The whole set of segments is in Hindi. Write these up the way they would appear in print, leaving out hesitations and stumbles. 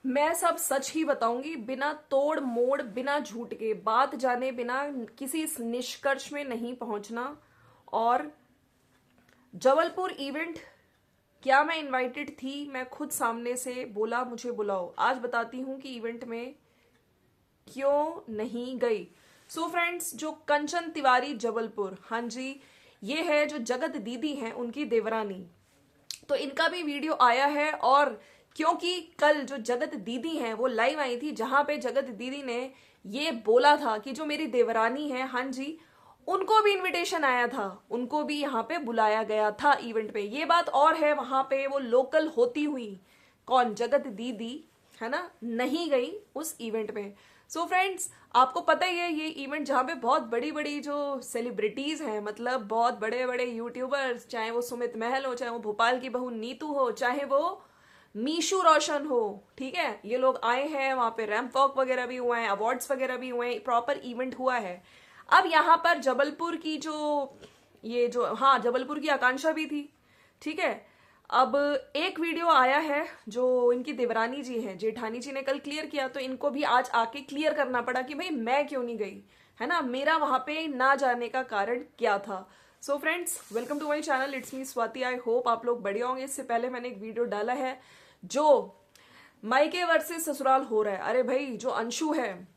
मैं सब सच ही बताऊंगी, बिना तोड़ मोड़, बिना झूठ के, बात जाने बिना किसी इस निष्कर्ष में नहीं पहुंचना। और जबलपुर इवेंट, क्या मैं इनवाइटेड थी? मैं खुद सामने से बोला मुझे बुलाओ। आज बताती हूँ कि इवेंट में क्यों नहीं गई। सो फ्रेंड्स, जो कंचन तिवारी जबलपुर, हाँ जी, ये है जो जगत दीदी हैं उनकी देवरानी। तो इनका भी वीडियो आया है। और क्योंकि कल जो जगत दीदी हैं वो लाइव आई थी, जहां पे जगत दीदी ने ये बोला था कि जो मेरी देवरानी है, हाँ जी, उनको भी इनविटेशन आया था, उनको भी यहाँ पे बुलाया गया था इवेंट पे। ये बात और है, वहां पे वो लोकल होती हुई कौन, जगत दीदी, है ना, नहीं गई उस इवेंट में। सो फ्रेंड्स, आपको पता ही है ये इवेंट जहाँ पे बहुत बड़ी बड़ी जो सेलिब्रिटीज हैं, मतलब बहुत बड़े बड़े यूट्यूबर्स, चाहे वो सुमित महल हो, चाहे वो भोपाल की बहू नीतू हो, चाहे वो मीशू रोशन हो, ठीक है, ये लोग आए हैं। वहां पे रैंप वॉक वगैरह भी हुआ है, अवार्ड्स वगैरह भी हुए हैं, प्रॉपर इवेंट हुआ है। अब यहाँ पर जबलपुर की जो, ये जो, हाँ, जबलपुर की आकांक्षा भी थी, ठीक है। अब एक वीडियो आया है जो इनकी देवरानी जी हैं, जेठानी जी ने कल क्लियर किया, तो इनको भी आज आके क्लियर करना पड़ा कि भाई मैं क्यों नहीं गई, है ना, मेरा वहां पे ना जाने का कारण क्या था। So friends, welcome to my channel, it's me Swati. I hope आप लोग बढ़िया होंगे। इससे पहले मैंने एक वीडियो डाला है जो मायके वर्सेस ससुराल हो रहा है। अरे भाई, जो अंशु है,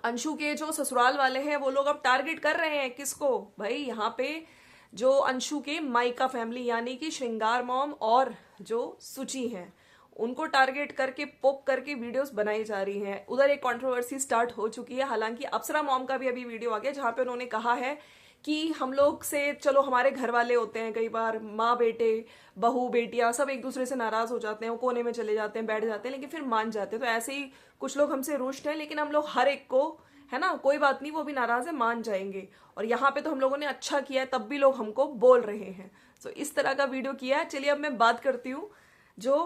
अंशु के जो ससुराल वाले हैं वो लोग अब टारगेट कर रहे हैं किसको? भाई यहाँ पे जो अंशु के माइका फैमिली, यानी कि श्रृंगार मॉम और जो सुचि हैं, उनको टारगेट करके पोक करके वीडियोस बनाई जा रही हैं। उधर एक कंट्रोवर्सी स्टार्ट हो चुकी है। हालांकि अप्सरा मॉम का भी अभी वीडियो आ गया जहां पे उन्होंने कहा है कि हम लोग से, चलो हमारे घर वाले होते हैं, कई बार माँ बेटे, बहू बेटियां सब एक दूसरे से नाराज हो जाते हैं, वो कोने में चले जाते हैं, बैठ जाते हैं, लेकिन फिर मान जाते हैं। तो ऐसे ही कुछ लोग हमसे रुष्ट हैं, लेकिन हम लोग हर एक को, है ना, कोई बात नहीं, वो भी नाराज है, मान जाएंगे। और यहाँ पे तो हम लोगों ने अच्छा किया है, तब भी लोग हमको बोल रहे हैं। तो इस तरह का वीडियो किया है। चलिए अब मैं बात करती हूँ जो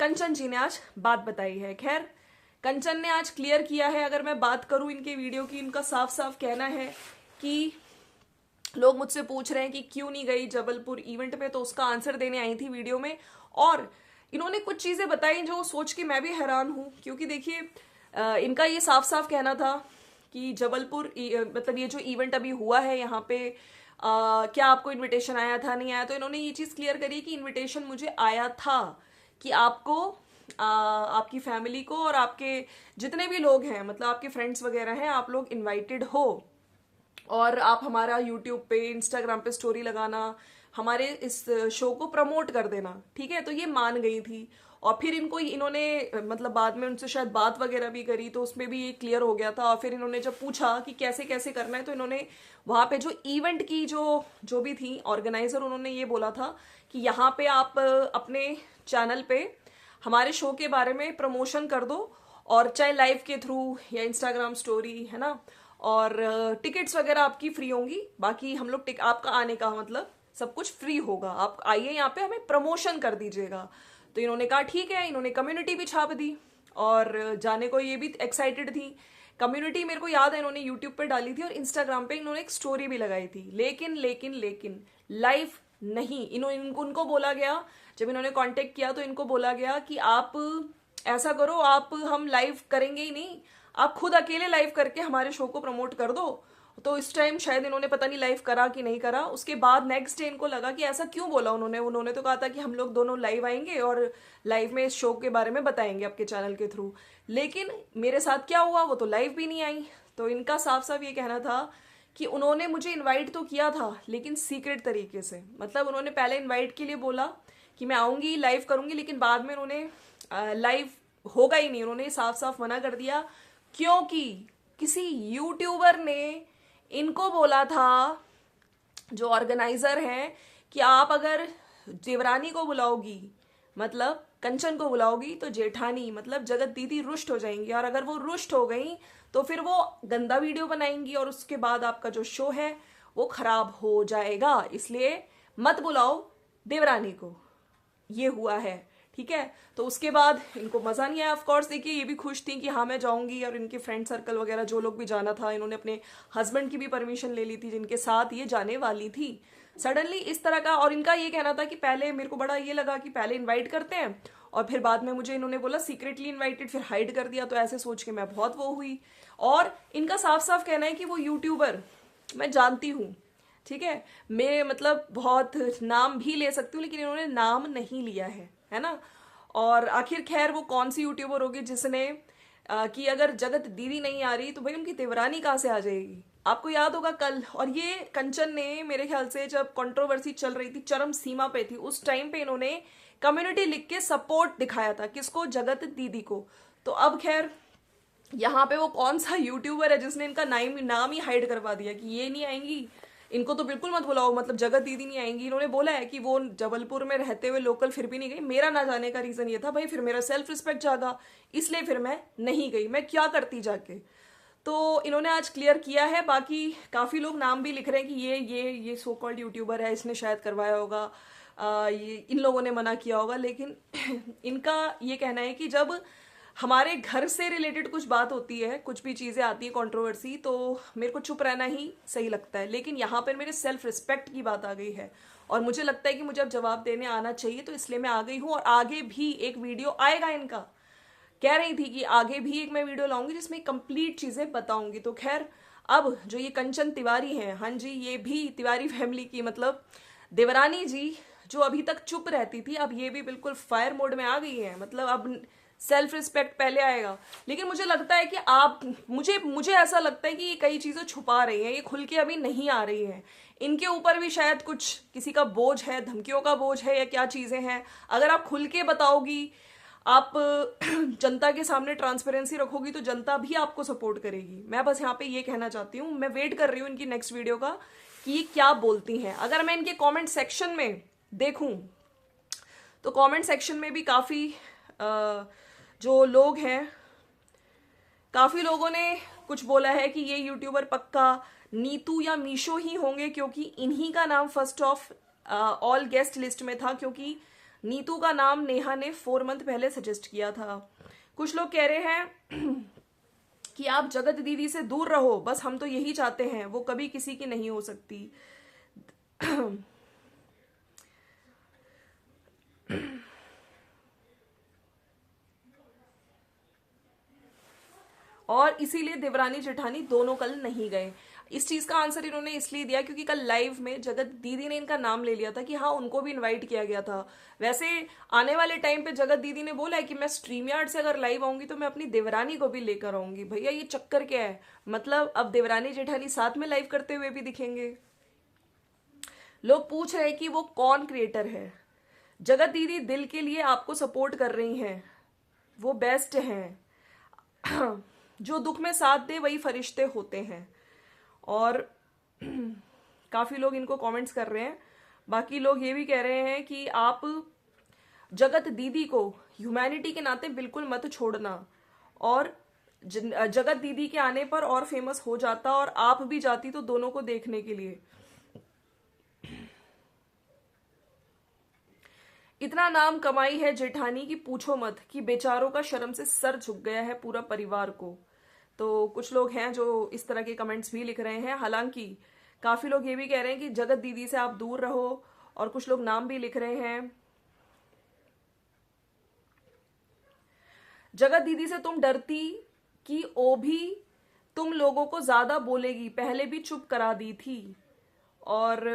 कंचन जी ने आज बात बताई है। खैर, कंचन ने आज क्लियर किया है। अगर मैं बात करूं इनके वीडियो की, इनका साफ साफ कहना है कि लोग मुझसे पूछ रहे हैं कि क्यों नहीं गई जबलपुर इवेंट में, तो उसका आंसर देने आई थी वीडियो में। और इन्होंने कुछ चीजें बताई जो सोच के मैं भी हैरान हूं, क्योंकि देखिए, इनका ये साफ साफ कहना था कि जबलपुर मतलब ये जो इवेंट अभी हुआ है यहाँ पे, क्या आपको इनविटेशन आया था, नहीं आया? तो इन्होंने ये चीज क्लियर करी कि इनविटेशन मुझे आया था, कि आपको, आपकी फैमिली को और आपके जितने भी लोग हैं, मतलब आपके फ्रेंड्स वगैरह हैं, आप लोग इनवाइटेड हो, और आप हमारा यूट्यूब पे, इंस्टाग्राम पे स्टोरी लगाना, हमारे इस शो को प्रमोट कर देना, ठीक है। तो ये मान गई थी। और फिर इनको, इन्होंने मतलब बाद में उनसे शायद बात वगैरह भी करी, तो उसमें भी ये क्लियर हो गया था। और फिर इन्होंने जब पूछा कि कैसे कैसे करना है, तो इन्होंने वहां पे जो इवेंट की जो भी थी ऑर्गेनाइजर, उन्होंने ये बोला था कि यहाँ पे आप अपने चैनल पे हमारे शो के बारे में प्रमोशन कर दो, और चाहे लाइव के थ्रू या इंस्टाग्राम स्टोरी, है ना, और टिकट्स वगैरह आपकी फ्री होंगी। बाकी हम लोग आपका आने का मतलब सब कुछ फ्री होगा, आप आइए यहाँ पे, हमें प्रमोशन कर दीजिएगा। तो इन्होंने कहा ठीक है। इन्होंने कम्युनिटी भी छाप दी, और जाने को ये भी एक्साइटेड थी। कम्युनिटी मेरे को याद है इन्होंने यूट्यूब पे डाली थी, और इंस्टाग्राम पे इन्होंने एक स्टोरी भी लगाई थी। लेकिन लेकिन लेकिन लाइव नहीं। उनको बोला गया, जब इन्होंने कांटेक्ट किया तो इनको बोला गया कि आप ऐसा करो, आप, हम लाइव करेंगे ही नहीं, आप खुद अकेले लाइव करके हमारे शो को प्रमोट कर दो। तो इस टाइम शायद इन्होंने पता नहीं लाइव करा कि नहीं करा। उसके बाद नेक्स्ट डे इनको लगा कि ऐसा क्यों बोला उन्होंने। उन्होंने तो कहा था कि हम लोग दोनों लाइव आएंगे और लाइव में इस शो के बारे में बताएंगे आपके चैनल के थ्रू। लेकिन मेरे साथ क्या हुआ, वो तो लाइव भी नहीं आई। तो इनका साफ साफ ये कहना था कि उन्होंने मुझे इन्वाइट तो किया था, लेकिन सीक्रेट तरीके से। मतलब उन्होंने पहले इन्वाइट के लिए बोला कि मैं आऊंगी, लाइव करूंगी, लेकिन बाद में उन्होंने लाइव होगा ही नहीं, उन्होंने साफ साफ मना कर दिया। क्योंकि किसी यूट्यूबर ने इनको बोला था, जो ऑर्गेनाइजर हैं, कि आप अगर देवरानी को बुलाओगी, मतलब कंचन को बुलाओगी, तो जेठानी मतलब जगत दीदी रुष्ट हो जाएंगी, और अगर वो रुष्ट हो गई तो फिर वो गंदा वीडियो बनाएंगी, और उसके बाद आपका जो शो है वो खराब हो जाएगा। इसलिए मत बुलाओ देवरानी को। ये हुआ है, ठीक है। तो उसके बाद इनको मजा नहीं आया। ऑफ कोर्स देखिए, ये भी खुश थी कि हाँ मैं जाऊंगी, और इनके फ्रेंड सर्कल वगैरह जो लोग भी जाना था, इन्होंने अपने हस्बैंड की भी परमिशन ले ली थी, जिनके साथ ये जाने वाली थी। सडनली इस तरह का, और इनका ये कहना था कि पहले मेरे को बड़ा ये लगा कि पहले इनवाइट करते हैं और फिर बाद में मुझे इन्होंने बोला सीक्रेटली इनवाइटेड, फिर हाइड कर दिया। तो ऐसे सोच के मैं बहुत वो हुई। और इनका साफ साफ कहना है कि वो यूट्यूबर मैं जानती हूँ, ठीक है, मैं मतलब बहुत नाम भी ले सकती हूँ, लेकिन इन्होंने नाम नहीं लिया है ना। और आखिर खैर वो कौन सी यूट्यूबर होगी जिसने कि अगर जगत दीदी नहीं आ रही तो भाई उनकी देवरानी कहाँ से आ जाएगी। आपको याद होगा कल, और ये कंचन ने मेरे ख्याल से जब कंट्रोवर्सी चल रही थी, चरम सीमा पे थी, उस टाइम पे इन्होंने कम्युनिटी लिख के सपोर्ट दिखाया था किसको, जगत दीदी को। तो अब खैर यहाँ पे वो कौन सा यूट्यूबर है जिसने इनका नाम ही हाइड करवा दिया कि ये नहीं आएंगी, इनको तो बिल्कुल मत बुलाओ, मतलब जगत दीदी नहीं आएंगी। इन्होंने बोला है कि वो जबलपुर में रहते हुए लोकल फिर भी नहीं गई। मेरा ना जाने का रीजन ये था भाई, फिर मेरा सेल्फ रिस्पेक्ट जागा, इसलिए फिर मैं नहीं गई, मैं क्या करती जाके। तो इन्होंने आज क्लियर किया है। बाकी काफी लोग नाम भी लिख रहे हैं कि ये सो कॉल्ड यूट्यूबर है, इसने शायद करवाया होगा, ये इन लोगों ने मना किया होगा। लेकिन इनका ये कहना है कि जब हमारे घर से रिलेटेड कुछ बात होती है, कुछ भी चीजें आती है कंट्रोवर्सी, तो मेरे को चुप रहना ही सही लगता है। लेकिन यहाँ पर मेरे सेल्फ रिस्पेक्ट की बात आ गई है और मुझे लगता है कि मुझे अब जवाब देने आना चाहिए, तो इसलिए मैं आ गई हूँ। और आगे भी एक वीडियो आएगा इनका, कह रही थी कि आगे भी एक मैं वीडियो लाऊंगी जिसमें कंप्लीट चीजें बताऊंगी। तो खैर अब जो ये कंचन तिवारी हैं, हाँ जी, ये भी तिवारी फैमिली की मतलब देवरानी जी, जो अभी तक चुप रहती थी, अब ये भी बिल्कुल फायर मोड में आ गई है। मतलब अब सेल्फ रिस्पेक्ट पहले आएगा। लेकिन मुझे लगता है कि आप मुझे ऐसा लगता है कि ये कई चीजें छुपा रही हैं, ये खुल के अभी नहीं आ रही हैं। इनके ऊपर भी शायद कुछ किसी का बोझ है, धमकियों का बोझ है, या क्या चीजें हैं। अगर आप खुल के बताओगी, आप जनता के सामने ट्रांसपेरेंसी रखोगी, तो जनता भी आपको सपोर्ट करेगी। मैं बस यहाँ पे ये कहना चाहती हूँ। मैं वेट कर रही हूँ इनकी नेक्स्ट वीडियो का कि ये क्या बोलती हैं। अगर मैं इनके कमेंट सेक्शन में देखूं तो कमेंट सेक्शन में भी काफी जो लोग हैं, काफी लोगों ने कुछ बोला है कि ये यूट्यूबर पक्का नीतू या मीशो ही होंगे, क्योंकि इन्हीं का नाम first of all guest list में था, क्योंकि नीतू का नाम नेहा ने 4 मंथ पहले सजेस्ट किया था। कुछ लोग कह रहे हैं कि आप जगत दीदी से दूर रहो, बस हम तो यही चाहते हैं, वो कभी किसी की नहीं हो सकती। और इसीलिए देवरानी जेठानी दोनों कल नहीं गए। इस चीज का आंसर इन्होंने इसलिए दिया क्योंकि कल लाइव में जगत दीदी ने इनका नाम ले लिया था कि हाँ उनको भी इनवाइट किया गया था। वैसे आने वाले टाइम पे जगत दीदी ने बोला है कि मैं स्ट्रीम यार्ड से अगर लाइव आऊंगी तो मैं अपनी देवरानी को भी लेकर आऊंगी। भैया ये चक्कर क्या है, मतलब अब देवरानी जेठानी साथ में लाइव करते हुए भी दिखेंगे। लोग पूछ रहे हैं कि वो कौन क्रिएटर है। जगत दीदी दिल के लिए आपको सपोर्ट कर रही हैं, वो बेस्ट हैं। जो दुख में साथ दे वही फरिश्ते होते हैं। और काफी लोग इनको कमेंट्स कर रहे हैं। बाकी लोग ये भी कह रहे हैं कि आप जगत दीदी को ह्यूमैनिटी के नाते बिल्कुल मत छोड़ना, और जगत दीदी के आने पर और फेमस हो जाता और आप भी जाती तो दोनों को देखने के लिए। इतना नाम कमाई है जेठानी की पूछो मत, कि बेचारों का शर्म से सर झुक गया है पूरा परिवार को। तो कुछ लोग हैं जो इस तरह के कमेंट्स भी लिख रहे हैं। हालांकि काफी लोग ये भी कह रहे हैं कि जगत दीदी से आप दूर रहो, और कुछ लोग नाम भी लिख रहे हैं। जगत दीदी से तुम डरती कि ओ भी तुम लोगों को ज्यादा बोलेगी, पहले भी चुप करा दी थी और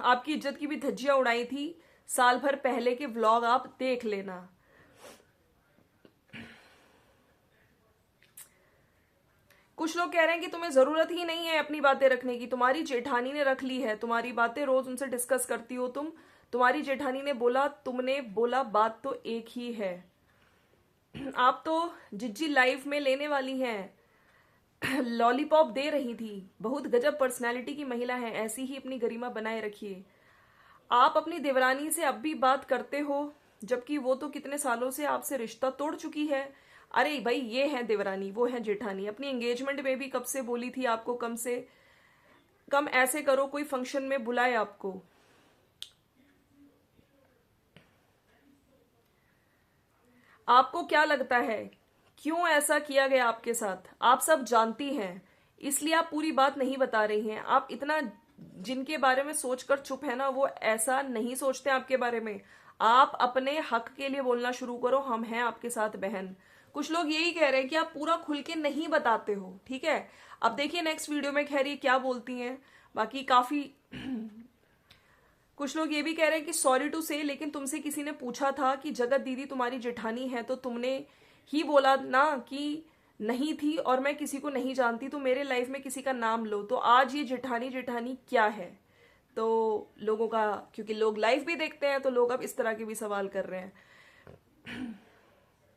आपकी इज्जत की भी धज्जियां उड़ाई थी। साल भर पहले के व्लॉग आप देख लेना। कुछ लोग कह रहे हैं कि तुम्हें जरूरत ही नहीं है अपनी बातें रखने की, तुम्हारी जेठानी ने रख ली है, तुम्हारी बातें रोज उनसे डिस्कस करती हो तुम, तुम्हारी जेठानी ने बोला, तुमने बोला, बात तो एक ही है। आप तो जिज्जी लाइफ में लेने वाली हैं, लॉलीपॉप दे रही थी। बहुत गजब पर्सनैलिटी की महिला है, ऐसी ही अपनी गरिमा बनाए रखिए। आप अपनी देवरानी से अब भी बात करते हो, जबकि वो तो कितने सालों से आपसे रिश्ता तोड़ चुकी है। अरे भाई ये है देवरानी, वो है जेठानी। अपनी एंगेजमेंट में भी कब से बोली थी आपको कम से कम ऐसे करो, कोई फंक्शन में बुलाए आपको। आपको क्या लगता है क्यों ऐसा किया गया आपके साथ? आप सब जानती हैं, इसलिए आप पूरी बात नहीं बता रही हैं। आप इतना जिनके बारे में सोचकर चुप है ना, वो ऐसा नहीं सोचते आपके बारे में। आप अपने हक के लिए बोलना शुरू करो, हम हैं आपके साथ बहन। कुछ लोग यही कह रहे हैं कि आप पूरा खुल के नहीं बताते हो, ठीक है। अब देखिए नेक्स्ट वीडियो में खैर ये क्या बोलती हैं। बाकी काफी कुछ लोग ये भी कह रहे हैं कि सॉरी टू से, लेकिन तुमसे किसी ने पूछा था कि जगत दीदी तुम्हारी जेठानी है, तो तुमने ही बोला ना कि नहीं थी और मैं किसी को नहीं जानती, तो मेरे लाइफ में किसी का नाम लो, तो आज ये जेठानी जेठानी क्या है। तो लोगों का, क्योंकि लोग लाइव भी देखते हैं, तो लोग अब इस तरह के भी सवाल कर रहे हैं।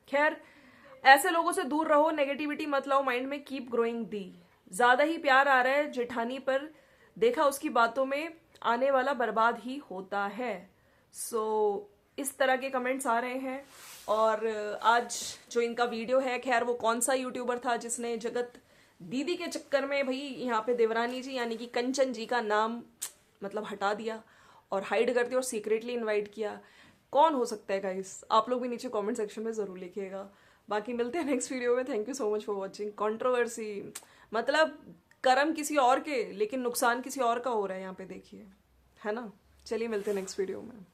खैर, ऐसे लोगों से दूर रहो, नेगेटिविटी मत लाओ माइंड में, कीप ग्रोइंग दी। ज्यादा ही प्यार आ रहा है जेठानी पर, देखा उसकी बातों में, आने वाला बर्बाद ही होता है। सो इस तरह के कमेंट्स आ रहे हैं। और आज जो इनका वीडियो है, खैर वो कौन सा यूट्यूबर था जिसने जगत दीदी के चक्कर में भाई यहाँ पे देवरानी जी यानी कि कंचन जी का नाम मतलब हटा दिया और हाइड कर दिया और सीक्रेटली इनवाइट किया। कौन हो सकता है गाइस, आप लोग भी नीचे कमेंट सेक्शन में जरूर लिखिएगा। बाकी मिलते हैं नेक्स्ट वीडियो में। Thank you so much for watching. Controversy मतलब कर्म किसी और के, लेकिन नुकसान किसी और का हो रहा है यहाँ पे, देखिए, है ना। चलिए मिलते हैं नेक्स्ट वीडियो में।